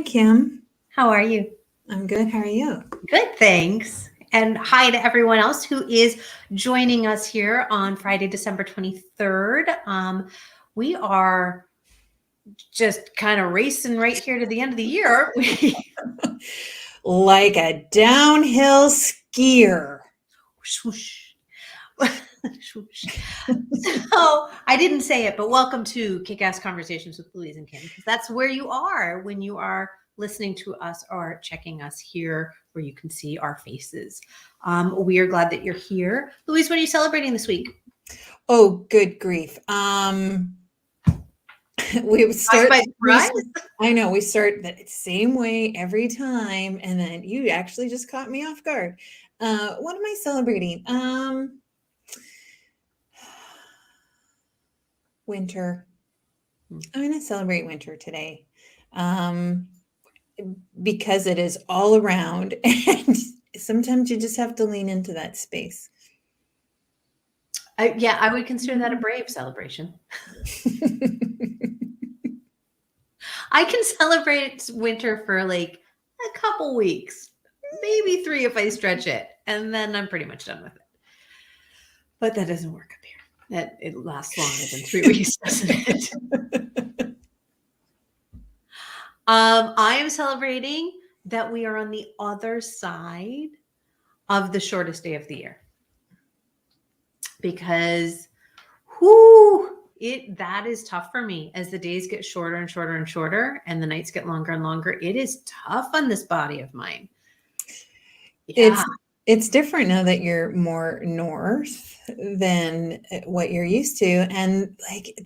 Kim. How are you? I'm good. How are you? Good, thanks. And hi to everyone else who is joining us here on Friday, December 23rd. We are just kind of racing right here to the end of the year. Like a downhill skier. Swoosh. Swoosh. So I didn't say it, but welcome to Kick-Ass Conversations with Louise and Kim, because that's where you are when you are listening to us or checking us here where you can see our faces. We are glad that you're here. Louise, what are you celebrating this week? Oh, good grief. We start. I know we start the same way every time, and then you actually just caught me off guard. What am I celebrating? Winter. I'm going to celebrate winter today. Because it is all around, and sometimes you just have to lean into that space. I would consider that a brave celebration. I can celebrate winter for like a couple weeks, maybe 3 if I stretch it, and then I'm pretty much done with it. But that doesn't work up here. It lasts longer than 3 weeks, doesn't it? I am celebrating that we are on the other side of the shortest day of the year. Because that is tough for me as the days get shorter and shorter and shorter and the nights get longer and longer. It is tough on this body of mine. Yeah. It's different now that you're more north than what you're used to. And like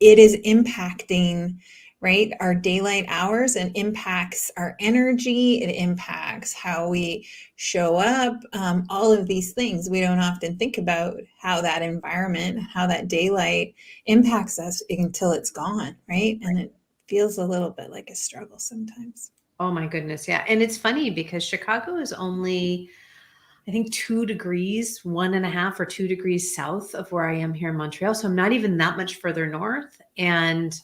it is impacting, right, our daylight hours, and impacts our energy. It impacts how we show up. All of these things we don't often think about, how that environment, how that daylight impacts us until it's gone, right? And it feels a little bit like a struggle sometimes. Oh my goodness, yeah. And it's funny because Chicago is only, I think, 2 degrees, 1.5 or 2 degrees south of where I am here in Montreal. So I'm not even that much further north. And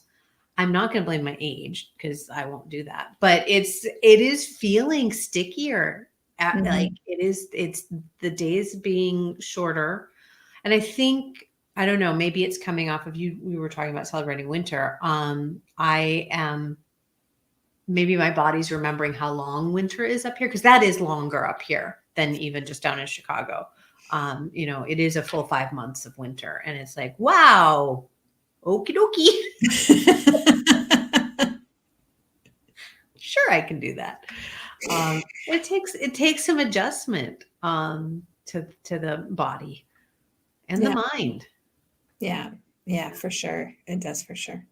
I'm not going to blame my age because I won't do that. But it is feeling stickier. Like it's the days being shorter. And I think, I don't know, maybe it's coming off of you. We were talking about celebrating winter. Maybe my body's remembering how long winter is up here, because that is longer up here than even just down in Chicago. It is a full 5 months of winter, and it's like, wow, okie dokie. Sure, I can do that. It takes some adjustment to the body and the mind. Yeah, for sure. It does, for sure.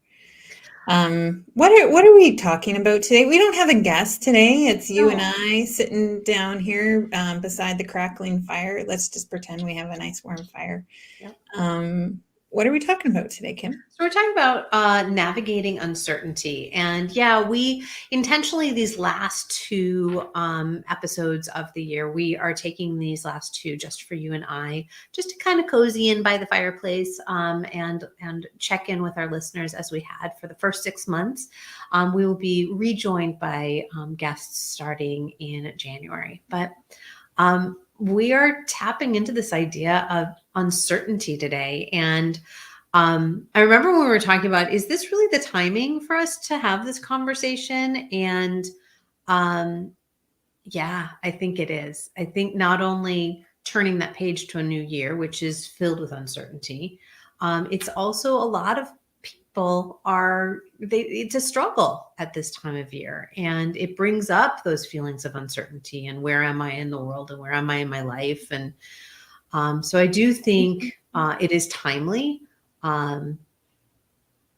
What are we talking about today? We don't have a guest today. It's you and I sitting down here beside the crackling fire. Let's just pretend we have a nice warm fire. Yep. What are we talking about today, Kim? So we're talking about navigating uncertainty. And we intentionally, these last 2 episodes of the year, we are taking these last 2 just for you and I, just to kind of cozy in by the fireplace and check in with our listeners as we had for the first 6 months. We will be rejoined by guests starting in January. But we are tapping into this idea of uncertainty today. And I remember when we were talking about, is this really the timing for us to have this conversation? And I think it is. I think not only turning that page to a new year, which is filled with uncertainty, it's also a lot of people it's a struggle at this time of year, and it brings up those feelings of uncertainty and where am I in the world and where am I in my life? And so I do think it is timely. Not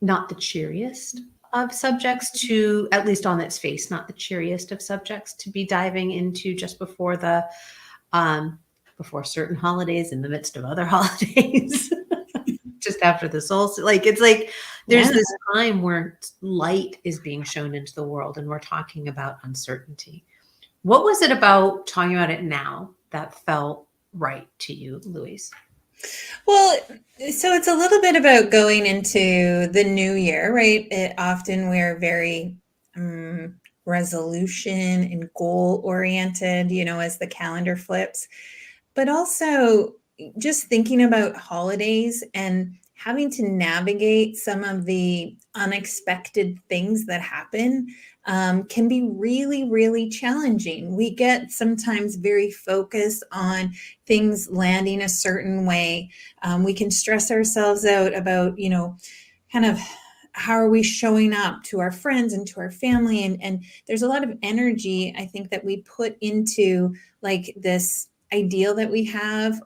the cheeriest of subjects to, at least on its face, not the cheeriest of subjects to be diving into just before before certain holidays, in the midst of other holidays, just after the solstice. It's like there's this time where light is being shown into the world, and we're talking about uncertainty. What was it about talking about it now that felt right to you, Louise? Well, so it's a little bit about going into the new year, right? Often we're very resolution and goal oriented, as the calendar flips, but also just thinking about holidays and having to navigate some of the unexpected things that happen can be really, really challenging. We get sometimes very focused on things landing a certain way. We can stress ourselves out about, kind of how are we showing up to our friends and to our family. And there's a lot of energy, I think, that we put into like this ideal that we have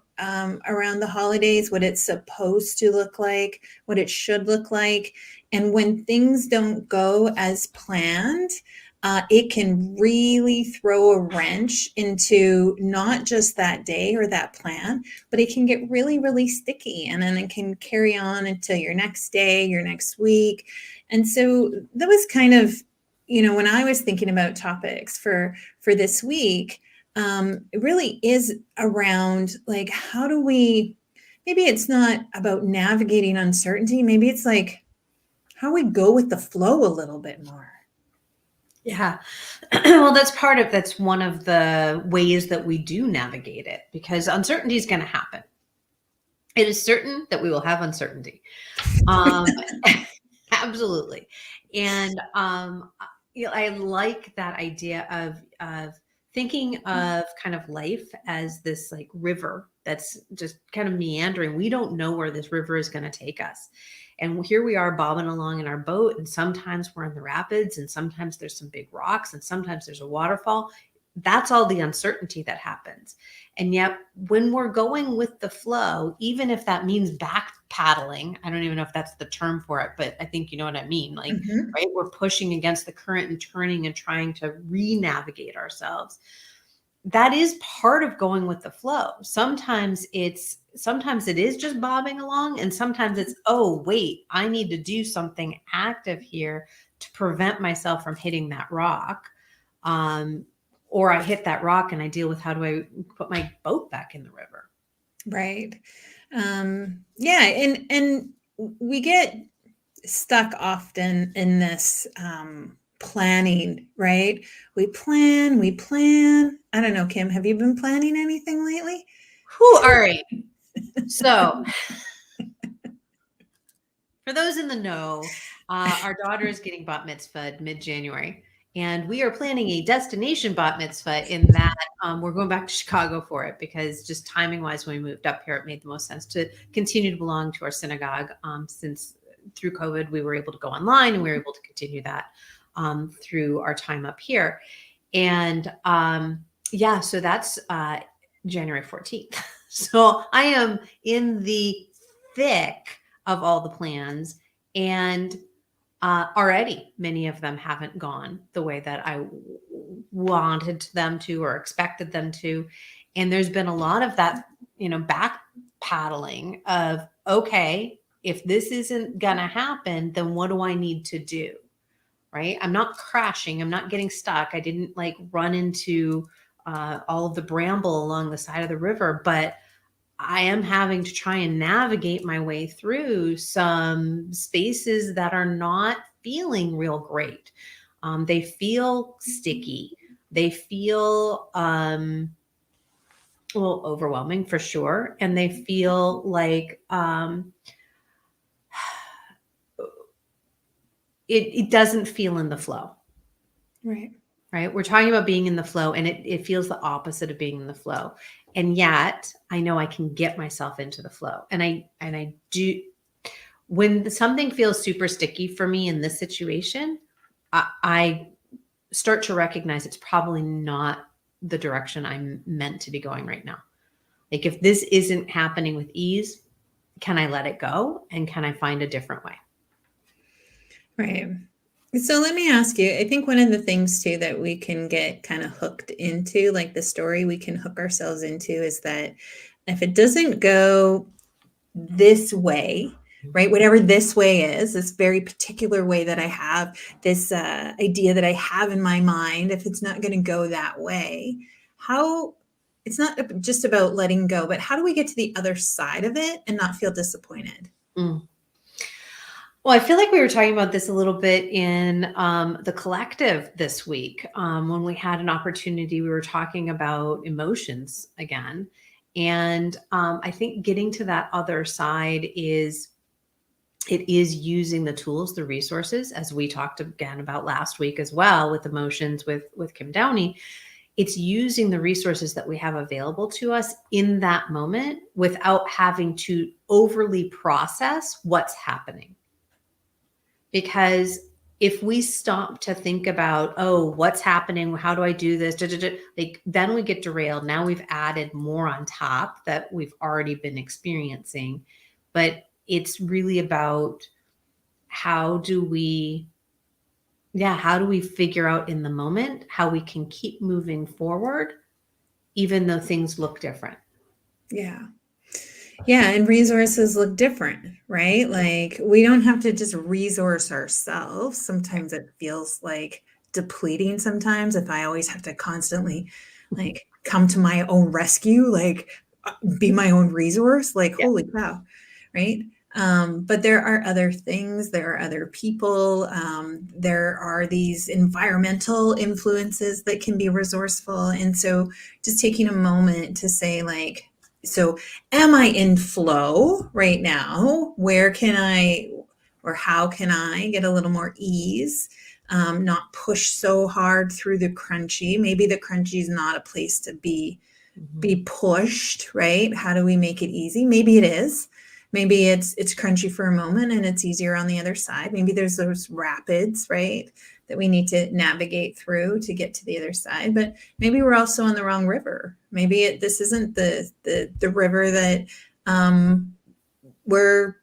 around the holidays, what it's supposed to look like, what it should look like. And when things don't go as planned, it can really throw a wrench into not just that day or that plan, but it can get really, really sticky. And then it can carry on until your next day, your next week. And so that was kind of, when I was thinking about topics for this week, it really is around like, how do we, maybe it's not about navigating uncertainty. Maybe it's like how we go with the flow a little bit more. Yeah. Well, that's one of the ways that we do navigate it, because uncertainty is going to happen. It is certain that we will have uncertainty. Absolutely. And I like that idea of thinking of kind of life as this like river that's just kind of meandering. We don't know where this river is going to take us. And here we are bobbing along in our boat, and sometimes we're in the rapids, and sometimes there's some big rocks, and sometimes there's a waterfall. That's all the uncertainty that happens. And yet when we're going with the flow, even if that means back paddling, I don't even know if that's the term for it, but I think you know what I mean. Like, right, we're pushing against the current and turning and trying to re-navigate ourselves. That is part of going with the flow. Sometimes it is just bobbing along, and sometimes it's, oh, wait, I need to do something active here to prevent myself from hitting that rock. Or I hit that rock and I deal with how do I put my boat back in the river. Right. Yeah. And we get stuck often in this planning, right? We plan. I don't know, Kim, have you been planning anything lately? All right. So for those in the know, our daughter is getting bat mitzvahed mid-January, and we are planning a destination bat mitzvah in that we're going back to Chicago for it, because just timing wise, when we moved up here, it made the most sense to continue to belong to our synagogue. Since through COVID, we were able to go online, and we were able to continue that through our time up here. And so that's January 14th. So I am in the thick of all the plans, and already many of them haven't gone the way that I wanted them to or expected them to. And there's been a lot of that, back paddling of, okay, if this isn't gonna happen, then what do I need to do? Right? I'm not crashing. I'm not getting stuck. I didn't like run into all of the bramble along the side of the river, but I am having to try and navigate my way through some spaces that are not feeling real great. They feel sticky. They feel overwhelming for sure. And they feel like it doesn't feel in the flow. Right. Right. We're talking about being in the flow, and it feels the opposite of being in the flow. And yet I know I can get myself into the flow. And I do, when something feels super sticky for me in this situation, I start to recognize it's probably not the direction I'm meant to be going right now. Like, if this isn't happening with ease, can I let it go? And can I find a different way? Right. So let me ask you, I think one of the things too that we can get kind of hooked into, like the story we can hook ourselves into, is that if it doesn't go this way, right, whatever this way is, this very particular way that I have, this idea that I have in my mind, if it's not going to go that way, it's not just about letting go, but how do we get to the other side of it and not feel disappointed? Well, Well, I feel like we were talking about this a little bit in the collective this week. When we had an opportunity, we were talking about emotions again. And I think getting to that other side is it is using the tools, the resources, as we talked again about last week as well with emotions with Kim Downey. It's using the resources that we have available to us in that moment without having to overly process what's happening. Because if we stop to think about, oh, what's happening? How do I do this? Like, then we get derailed. Now we've added more on top that we've already been experiencing. But it's really about how do we figure out in the moment how we can keep moving forward, even though things look different. Yeah. Yeah, and resources look different, right? Like we don't have to just resource ourselves. Sometimes it feels like depleting sometimes if I always have to constantly like come to my own rescue, like be my own resource, like Yeah. holy cow, right? But there are other things, there are other people, there are these environmental influences that can be resourceful. And so just taking a moment to say, like, so am I in flow right now? Where can I, or how can I get a little more ease? Not push so hard through the crunchy. Maybe the crunchy is not a place to be pushed, right? How do we make it easy? Maybe it is. Maybe it's crunchy for a moment and it's easier on the other side. Maybe there's those rapids, right, that we need to navigate through to get to the other side. But maybe we're also on the wrong river. Maybe this isn't the river that we're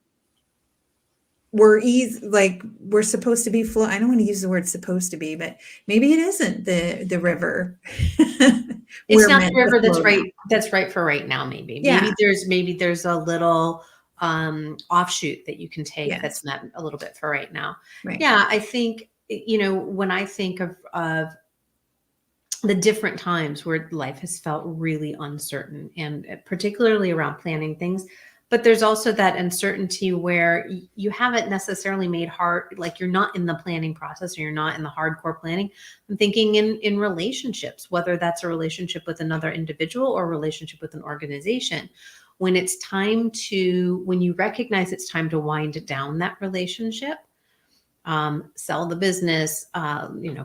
we're supposed to be flow. I don't want to use the word supposed to be, but maybe it isn't the river. It's we're not meant the river to flow down. that's right for right now, maybe. Yeah. Maybe there's a little offshoot that you can take that's Yes. not a little bit for right now. Right. Yeah, I think, when I think of the different times where life has felt really uncertain, and particularly around planning things, but there's also that uncertainty where you haven't necessarily made hard, like you're not in the planning process or you're not in the hardcore planning. I'm thinking in relationships, whether that's a relationship with another individual or a relationship with an organization, when you recognize it's time to wind down that relationship, sell the business,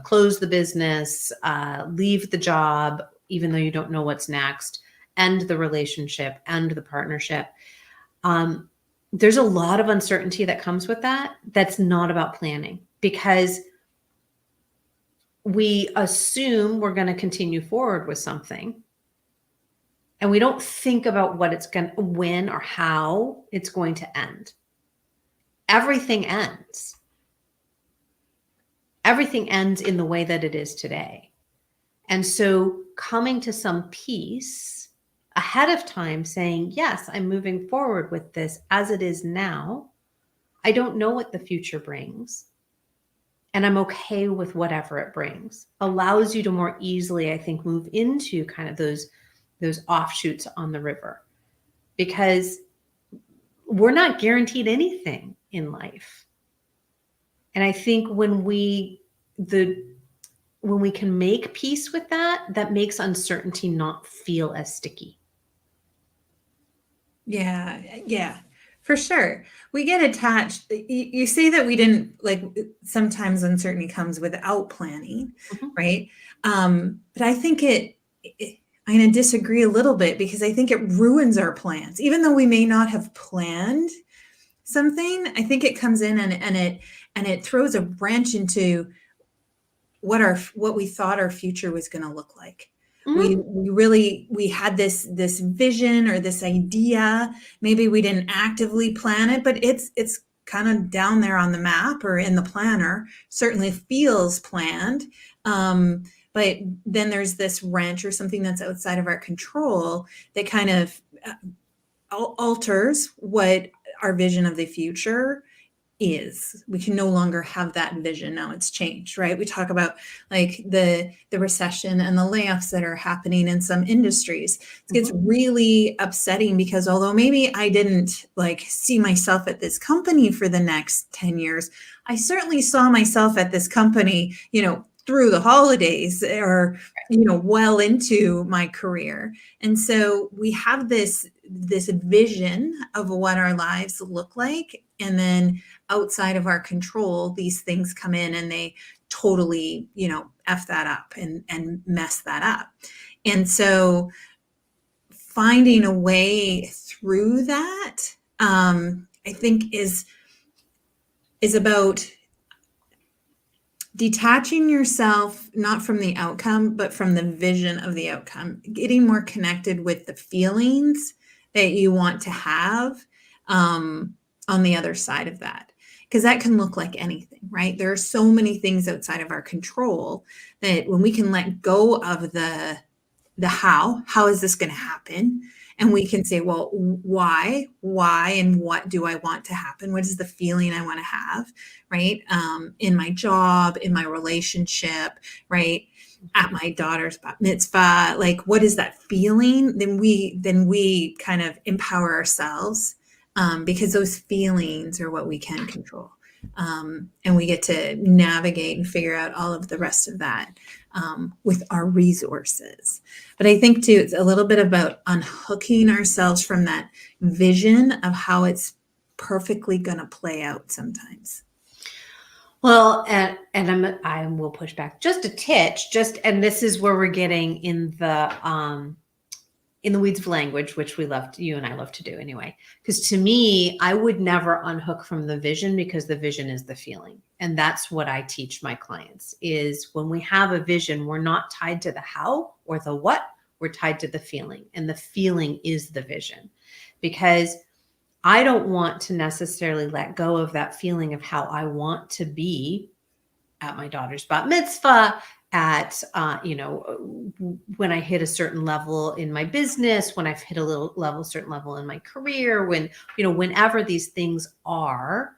close the business, leave the job, even though you don't know what's next, end the relationship, end the partnership. There's a lot of uncertainty that comes with that. That's not about planning, because we assume we're going to continue forward with something. And we don't think about when or how it's going to end. Everything ends. Everything ends in the way that it is today. And so coming to some peace ahead of time, saying, yes, I'm moving forward with this as it is now. I don't know what the future brings, and I'm okay with whatever it brings, allows you to more easily, I think, move into kind of those offshoots on the river, because we're not guaranteed anything in life. And I think when we can make peace with that, that makes uncertainty not feel as sticky. Yeah, for sure. We get attached. You say that we didn't, like, sometimes uncertainty comes without planning, right? But I think I'm going to disagree a little bit, because I think it ruins our plans. Even though we may not have planned something, I think it comes in and it throws a wrench into what we thought our future was going to look like. We had this vision or this idea. Maybe we didn't actively plan it, but it's kind of down there on the map or in the planner. Certainly feels planned. But then there's this wrench or something that's outside of our control that kind of alters what our vision of the future is. We can no longer have that vision. Now it's changed, right? We talk about like the recession and the layoffs that are happening in some industries. It gets really upsetting because although maybe I didn't like see myself at this company for the next 10 years, I certainly saw myself at this company, through the holidays or well into my career. And so we have this vision of what our lives look like, and then outside of our control, these things come in and they totally f that up and mess that up. And so finding a way through that, I think is about detaching yourself not from the outcome, but from the vision of the outcome, getting more connected with the feelings that you want to have on the other side of that. Because that can look like anything, right? There are so many things outside of our control that when we can let go of the how is this going to happen? And we can say, well, why, and what do I want to happen? What is the feeling I want to have, right? In my job, in my relationship, right? At my daughter's bat mitzvah, like, what is that feeling? Then we kind of empower ourselves, because those feelings are what we can control. And we get to navigate and figure out all of the rest of that with our resources. But I think too, it's a little bit about unhooking ourselves from that vision of how it's perfectly going to play out sometimes. Well, and I will push back just a titch, and this is where we're getting in the weeds of language, which you and I love to do anyway. Because to me, I would never unhook from the vision, because the vision is the feeling. And that's what I teach my clients is when we have a vision, we're not tied to the how or the what, we're tied to the feeling. And the feeling is the vision, because I don't want to necessarily let go of that feeling of how I want to be at my daughter's bat mitzvah, at, when I hit a certain level in my business, when I've hit a certain level in my career, whenever these things are,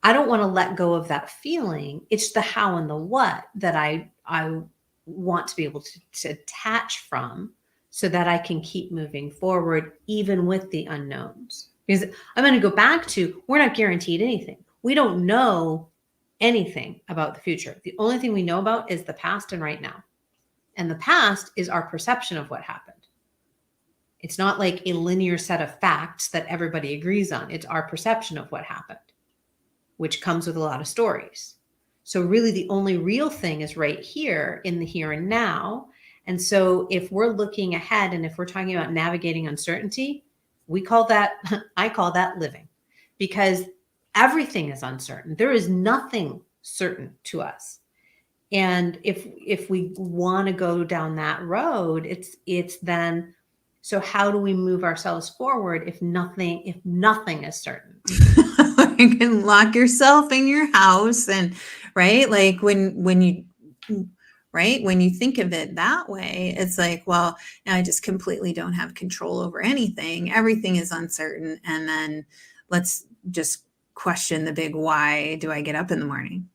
I don't want to let go of that feeling. It's the how and the what that I want to be able to detach from, so that I can keep moving forward, even with the unknowns. Because I'm going to go back to, we're not guaranteed anything. We don't know anything about the future. The only thing we know about is the past and right now. And the past is our perception of what happened. It's not like a linear set of facts that everybody agrees on. It's our perception of what happened, which comes with a lot of stories. So really the only real thing is right here in the here and now. And so if we're looking ahead, and if we're talking about navigating uncertainty, I call that living, because everything is uncertain. There is nothing certain to us. And if we want to go down that road, it's then, so how do we move ourselves forward if nothing is certain? You can lock yourself in your house, and right, like when you think of it that way, it's like, well, now I just completely don't have control over anything. Everything is uncertain. And then let's just question the big, why do I get up in the morning?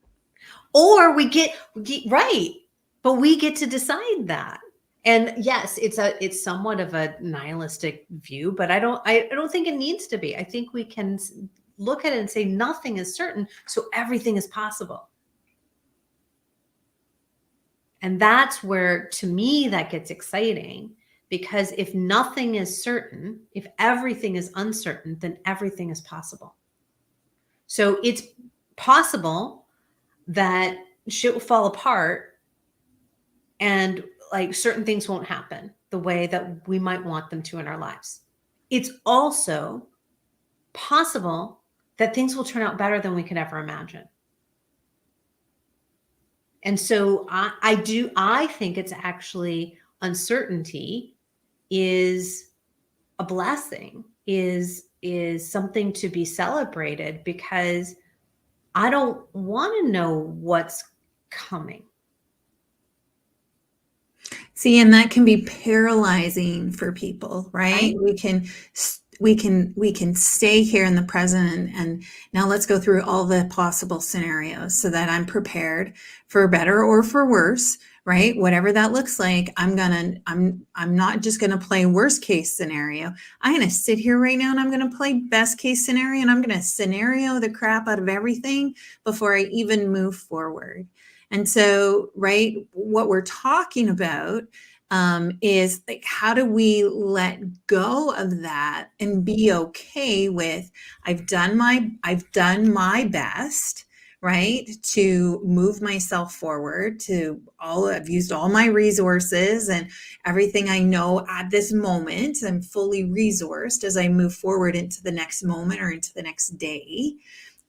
Or we get right, but we get to decide that. And yes, it's somewhat of a nihilistic view, but I don't think it needs to be. I think we can look at it and say nothing is certain, so everything is possible. And that's where, to me, that gets exciting, because if nothing is certain, if everything is uncertain, then everything is possible. So it's possible that shit will fall apart, and like certain things won't happen the way that we might want them to in our lives. It's also possible that things will turn out better than we could ever imagine. And so I think it's actually, uncertainty is a blessing, is something to be celebrated, because I don't want to know what's coming. See, and that can be paralyzing for people, right? We can we can stay here in the present, and now let's go through all the possible scenarios so that I'm prepared for better or for worse, right? Whatever that looks like, I'm not just gonna play worst case scenario. I'm gonna sit here right now and I'm gonna play best case scenario, and I'm gonna scenario the crap out of everything before I even move forward. And so, right, what we're talking about is like, how do we let go of that and be okay with, I've done my best, right, to move myself forward, I've used all my resources and everything I know at this moment. I'm fully resourced as I move forward into the next moment or into the next day.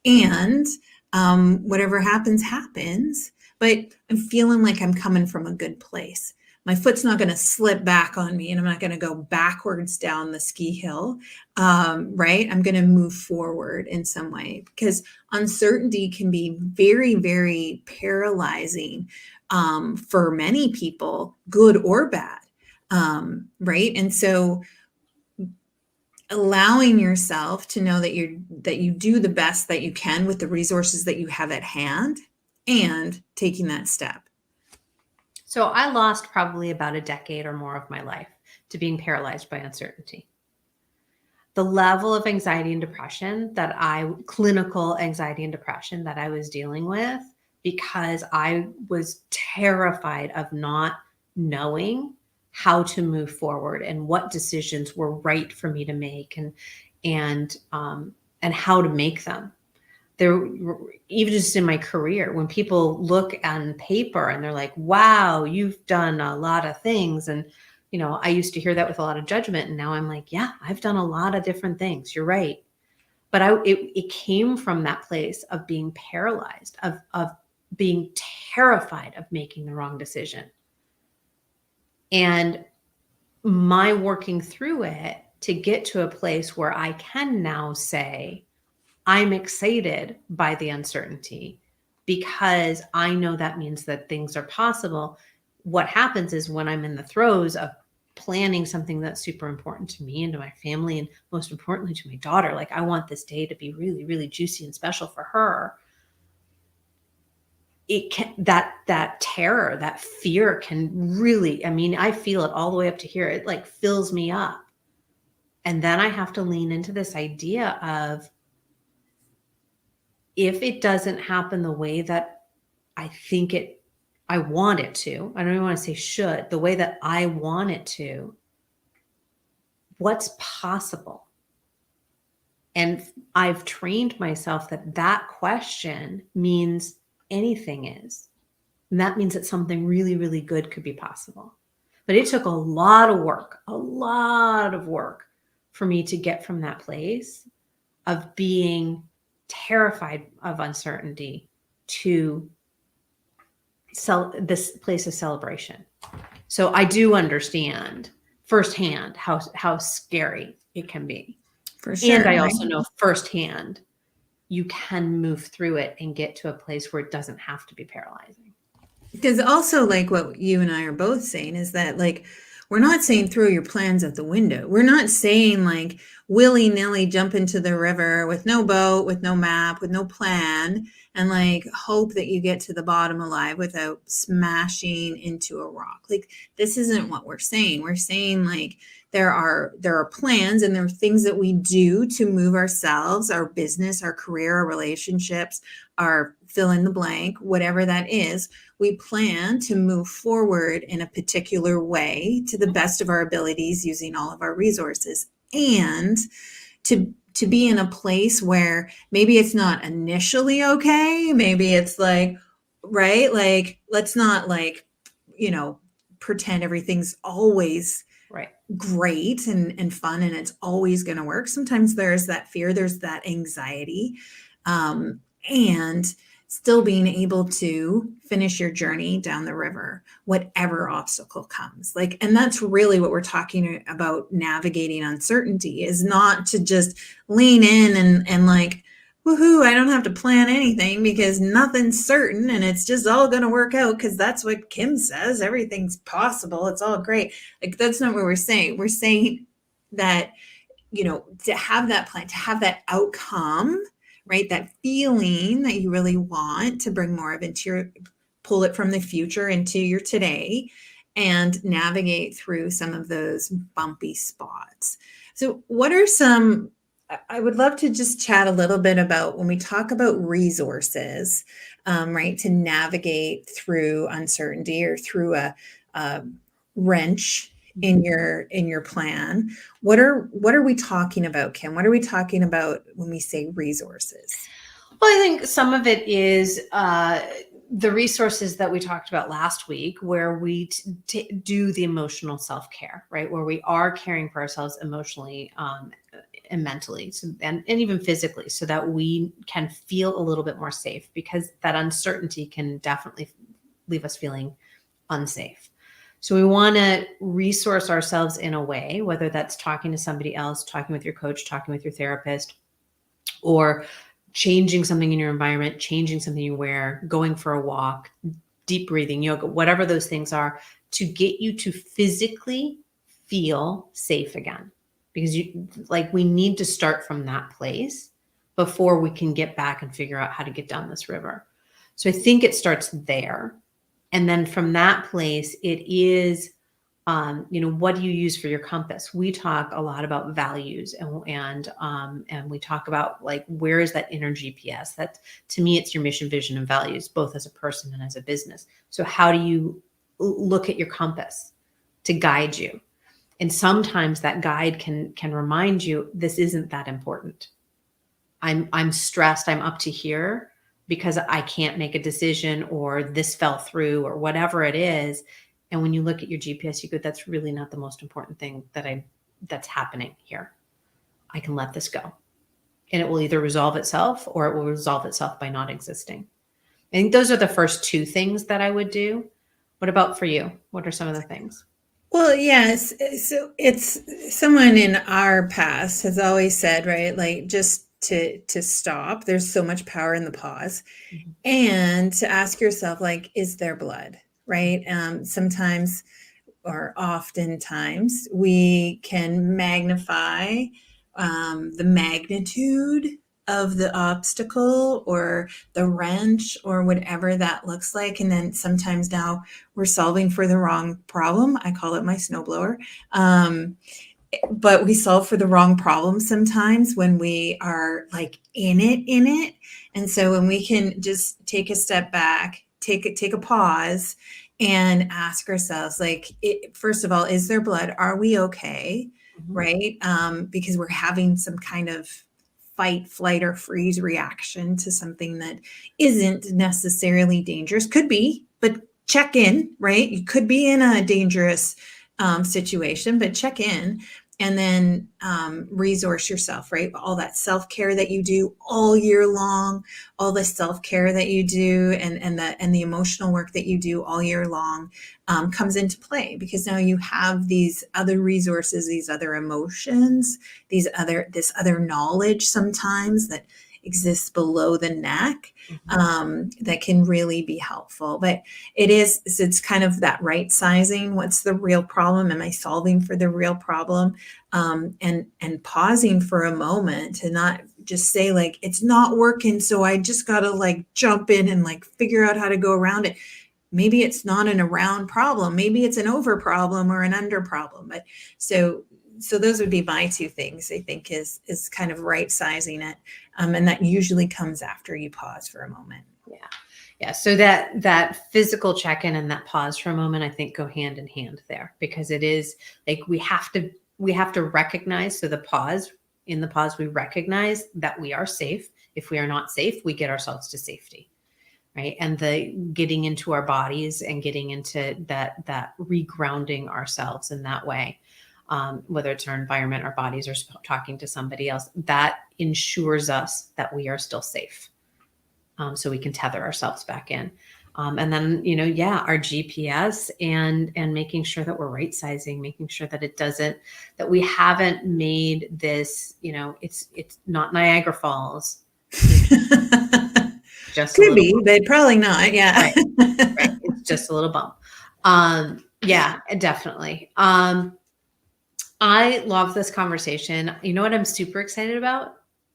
And whatever happens, happens. But I'm feeling like I'm coming from a good place. My foot's not going to slip back on me, and I'm not going to go backwards down the ski hill, right? I'm going to move forward in some way, because uncertainty can be very, very paralyzing for many people, good or bad, right? And so allowing yourself to know that you do the best that you can with the resources that you have at hand, and taking that step. So I lost probably about a decade or more of my life to being paralyzed by uncertainty. The level of anxiety and depression clinical anxiety and depression that I was dealing with, because I was terrified of not knowing how to move forward and what decisions were right for me to make, and how to make them. There, even just in my career, when people look on paper and they're like, wow, you've done a lot of things. And, I used to hear that with a lot of judgment. And now I'm like, yeah, I've done a lot of different things. You're right. But it came from that place of being paralyzed, of being terrified of making the wrong decision. And my working through it to get to a place where I can now say, I'm excited by the uncertainty, because I know that means that things are possible. What happens is, when I'm in the throes of planning something that's super important to me and to my family, and most importantly to my daughter, like, I want this day to be really, really juicy and special for her. That terror, that fear can really, I feel it all the way up to here. It like fills me up. And then I have to lean into this idea of, if it doesn't happen the way that I want it to, I don't even want to say should, the way that I want it to, what's possible? And I've trained myself that question means anything is. And that means that something really, really good could be possible. But it took a lot of work for me to get from that place of being terrified of uncertainty to this place of celebration. So I do understand firsthand how scary it can be. For sure. And I also know firsthand you can move through it and get to a place where it doesn't have to be paralyzing. Because also, like, what you and I are both saying is that, like, we're not saying throw your plans out the window. We're not saying, like, willy-nilly jump into the river with no boat, with no map, with no plan, and like hope that you get to the bottom alive without smashing into a rock. Like, this isn't what we're saying. We're saying, like, there are plans, and there are things that we do to move ourselves, our business, our career, our relationships, our fill in the blank, whatever that is. We plan to move forward in a particular way to the best of our abilities, using all of our resources, and to be in a place where maybe it's not initially okay. Maybe it's like, right, like, let's not, like, pretend everything's always right, great and fun and it's always going to work. Sometimes there's that fear, there's that anxiety, and still being able to finish your journey down the river, whatever obstacle comes. Like, and that's really what we're talking about. Navigating uncertainty is not to just lean in and like, woohoo, I don't have to plan anything because nothing's certain and it's just all going to work out because that's what Kim says. Everything's possible. It's all great. Like, that's not what we're saying. We're saying that to have that plan, to have that outcome, right? That feeling that you really want to bring more of into pull it from the future into your today and navigate through some of those bumpy spots. So what are some, I would love to just chat a little bit about when we talk about resources, right, to navigate through uncertainty or through a wrench in your plan. What are we talking about, Kim? What are we talking about when we say resources? Well, I think some of it is the resources that we talked about last week, where we do the emotional self-care, right? Where we are caring for ourselves emotionally and mentally, and even physically, so that we can feel a little bit more safe, because that uncertainty can definitely leave us feeling unsafe. So we want to resource ourselves in a way, whether that's talking to somebody else, talking with your coach, talking with your therapist, or changing something in your environment, changing something you wear, going for a walk, deep breathing, yoga, whatever those things are, to get you to physically feel safe again. Because we need to start from that place before we can get back and figure out how to get down this river. So I think it starts there. And then from that place, it is, what do you use for your compass? We talk a lot about values, and we talk about where is that inner GPS? That, to me, it's your mission, vision, and values, both as a person and as a business. So how do you look at your compass to guide you? And sometimes that guide can remind you, this isn't that important. I'm stressed. I'm up to here because I can't make a decision, or this fell through, or whatever it is. And when you look at your GPS, you go, that's really not the most important thing that's happening here. I can let this go. And it will either resolve itself, or it will resolve itself by not existing. I think those are the first two things that I would do. What about for you? What are some of the things? Well, yes. So it's someone in our past has always said, right, just to stop. There's so much power in the pause, and to ask yourself, is there blood, right? Sometimes, or oftentimes, we can magnify the magnitude of the obstacle or the wrench or whatever that looks like. And then sometimes now we're solving for the wrong problem. I call it my snowblower. But we solve for the wrong problem sometimes when we are in it. And so when we can just take a step back, take a pause, and ask ourselves, first of all, is there blood? Are we okay? Right? Because we're having some kind of fight, flight, or freeze reaction to something that isn't necessarily dangerous. Could be, but check in, right? You could be in a dangerous situation, but check in. And then resource yourself, right? All that self-care that you do all year long, all the self-care that you do, and the emotional work that you do all year long comes into play, because now you have these other resources, these other emotions, this other knowledge sometimes that exists below the neck, that can really be helpful. But it's kind of that right sizing. What's the real problem? Am I solving for the real problem? And pausing for a moment to not just say it's not working, so I just got to jump in and figure out how to go around it. Maybe it's not an around problem. Maybe it's an over problem or an under problem. But so those would be my two things, I think, is kind of right sizing it. And that usually comes after you pause for a moment. Yeah. So that physical check-in and that pause for a moment, I think, go hand in hand there, because it is we have to recognize. So in the pause, we recognize that we are safe. If we are not safe, we get ourselves to safety. Right. And the getting into our bodies and getting into that regrounding ourselves in that way, whether it's our environment, our bodies, or talking to somebody else, that ensures us that we are still safe. So we can tether ourselves back in. And then, our GPS and making sure that we're right sizing, making sure that that we haven't made this, it's not Niagara Falls. Just could be, but probably not. Yeah. Right. It's just a little bump. Yeah, definitely. I love this conversation. You know what I'm super excited about?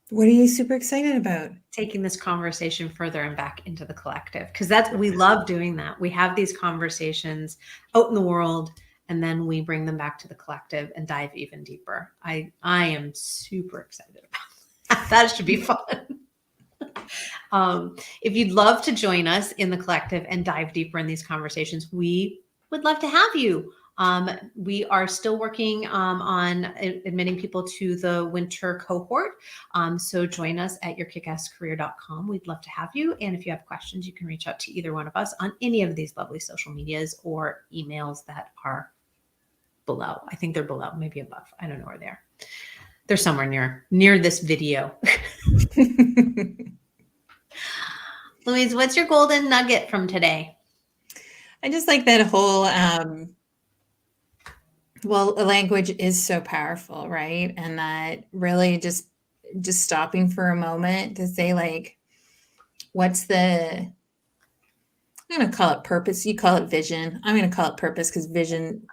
What are you super excited about? Taking this conversation further and back into the collective, because we love doing that. We have these conversations out in the world, and then we bring them back to the collective and dive even deeper. I am super excited about that. That should be fun. If you'd love to join us in the collective and dive deeper in these conversations, we would love to have you. We are still working on admitting people to the winter cohort. So join us at yourkickasscareer.com. We'd love to have you. And if you have questions, you can reach out to either one of us on any of these lovely social medias or emails that are below. I think they're below, maybe above. I don't know where they are. They're somewhere near this video. Louise, what's your golden nugget from today? I just like that whole, well, language is so powerful, right? And that really just stopping for a moment to say, like, what's I'm going to call it purpose. You call it vision. I'm going to call it purpose because vision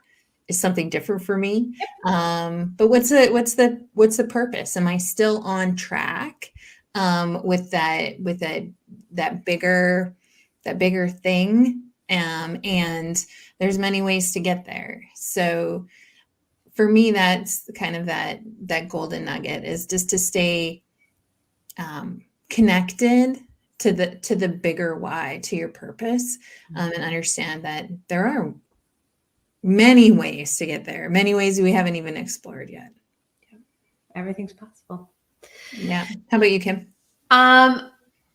is something different for me. But what's the purpose? Am I still on track with that bigger thing? And there's many ways to get there. So for me, that's kind of that golden nugget, is just to stay connected to the bigger why, to your purpose, and understand that there are many ways to get there, many ways we haven't even explored yet. Everything's possible. Yeah. How about you, Kim?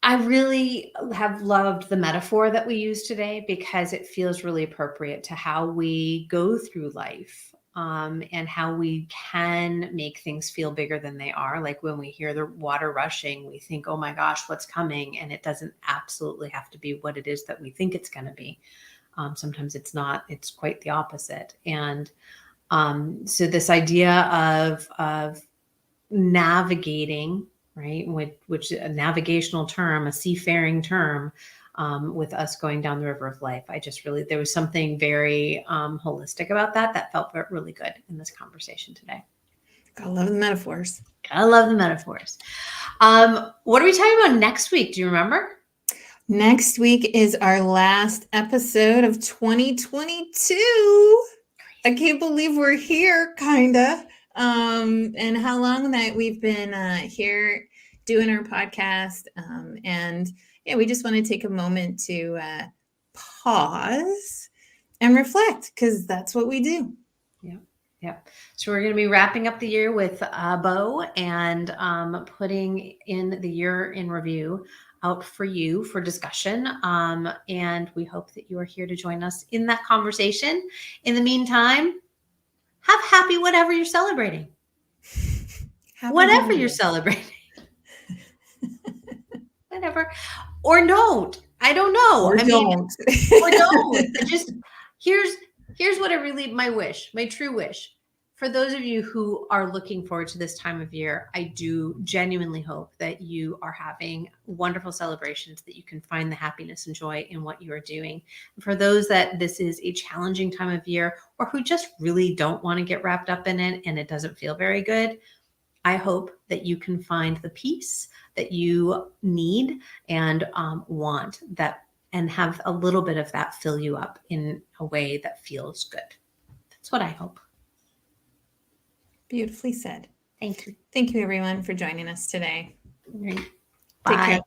I really have loved the metaphor that we used today, because it feels really appropriate to how we go through life, and how we can make things feel bigger than they are. Like when we hear the water rushing, we think, oh my gosh, what's coming? And it doesn't absolutely have to be what it is that we think it's going to be. Sometimes it's not, it's quite the opposite. And so this idea of navigating, right, which is a navigational term, a seafaring term, with us going down the river of life. There was something very holistic about that felt really good in this conversation today. Gotta love the metaphors. I love the metaphors. What are we talking about next week? Do you remember? Next week is our last episode of 2022. I can't believe we're here, kinda. And how long that we've been here doing our podcast. And yeah, we just want to take a moment to pause and reflect, because that's what we do. Yeah. So we're going to be wrapping up the year with a bow and putting in the year in review out for you for discussion. And we hope that you are here to join us in that conversation. In the meantime, have happy whatever you're celebrating. Whatever you're celebrating. Whatever. Or don't. I don't know. Or don't. Or don't. Just here's what my true wish. For those of you who are looking forward to this time of year, I do genuinely hope that you are having wonderful celebrations, that you can find the happiness and joy in what you are doing. For those that this is a challenging time of year, or who just really don't want to get wrapped up in it and it doesn't feel very good, I hope that you can find the peace that you need and want, that, and have a little bit of that fill you up in a way that feels good. That's what I hope. Beautifully said. Thank you. Thank you, everyone, for joining us today. Right. Take Bye. care.